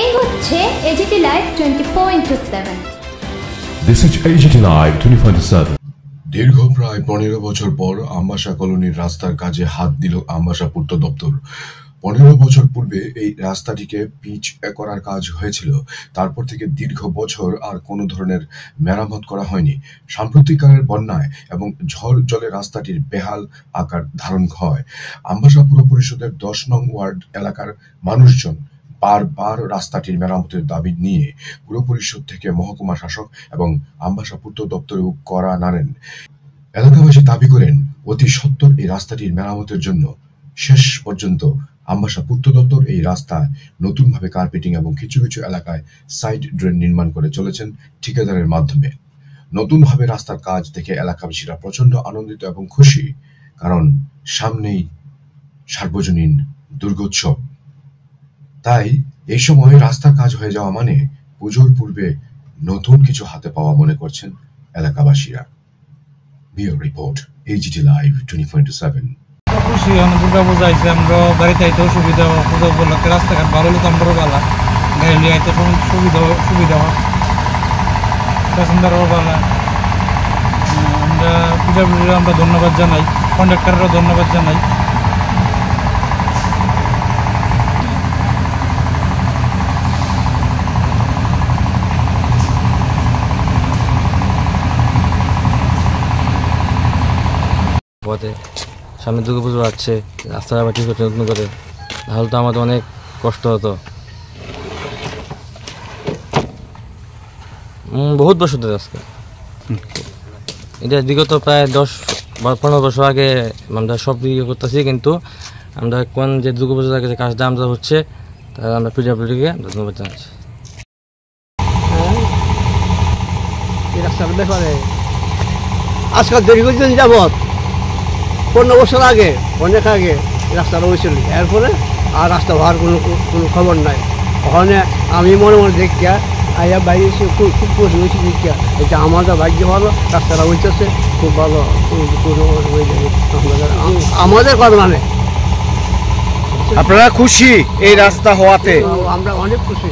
এই হচ্ছে AGT live 24/7। This is AGT Live 24/7। দীর্ঘ প্রায় 15 বছর পর আমবাসা কলোনির রাস্তার কাজে হাত দিল আমবাসা পূর্ত দপ্তর। 15 বছর পূর্বে এই রাস্তাটিকে পিচ করার কাজ হয়েছিল। তারপর থেকে দীর্ঘ বছর আর কোনো ধরনের মেরামত করা হয়নি। সাম্প্রতিককালের বন্যায় এবং ঝড় জলে রাস্তাটির বেহাল আকার ধারণ হয়। আমবাসা পুর পরিষদের 10 নং ওয়ার্ড এলাকার মানুষজন বারবার রাস্তাটির মেরামতের দাবি নিয়ে পুর পরিষদ থেকে মহকুমা শাসক এবং আমবাসা পূর্ত দপ্তরেও কড়া নাড়েন। এলাকাবাসী দাবি করেন অতি সত্বর এই রাস্তাটির মেরামতের জন্য। শেষ পর্যন্ত আমবাসা পূর্ত দপ্তর এই রাস্তায় নতুনভাবে কার্পেটিং এবং কিছু কিছু এলাকায় সাইড ড্রেন নির্মাণ করে চলেছেন ঠিকাদারের মাধ্যমে। নতুনভাবে রাস্তার কাজ দেখে এলাকাবাসীরা প্রচন্ড আনন্দিত এবং খুশি, কারণ সামনেই সার্বজনীন দুর্গোৎসব। তাই এই সময় রাস্তার কাজ হয়ে যাওয়া মানে পুজোর পূর্বে নতুন কিছু হাতে পাওয়া মনে করছেন এলাকাবাসীরা। Bureau report, AGT live 24/7। খুশি দুর্গা পূজা আইসে, আমরা গাড়িতে আইতেও সুবিধা, পূজা উপলক্ষে রাস্তাঘাট ভালো হলে তো আমরাও ভালো, গাড়ি নিয়ে আইতে সুবিধা হয়, প্যাসেঞ্জারও ভালো। আমরা পূজা আমরা ধন্যবাদ জানাই, কন্ডাক্টররাও ধন্যবাদ জানাই। পথে সামনে দুর্গা পুজো আসছে, রাস্তাটা আবার ঠিক হচ্ছে নতুন করে, তাহলে তো আমাদের অনেক কষ্ট হতো। বহুত বছর ধরে আজকে এটা বিগত প্রায় 10-15 বছর আগে আমরা সব ইয়ে করতেছি, কিন্তু আমরা কোন যে দুর্গা পুজোর আগে যে কাজটা আমরা হচ্ছে, তাহলে আমরা পিডাব্লিউডিকে ধন্যবাদ জানাচ্ছি। এই রাস্তার ব্যাপারে আজকাল দীর্ঘদিন যাবৎ 15 বছর আগে, অনেক আগে রাস্তাটা হয়েছিল, এরপরে আর রাস্তা হওয়ার কোনো খবর নাই। ওখানে আমি মনে দেখিয়া আইয়া বাইরে এসে খুব খুশি হয়েছি দেখিয়া, এটা আমাদের ভাগ্য ভালো, রাস্তাটা হইতেছে খুব ভালো, আমাদের কথা মানে। আপনারা খুশি এই রাস্তা হওয়াতে? আমরা অনেক খুশি।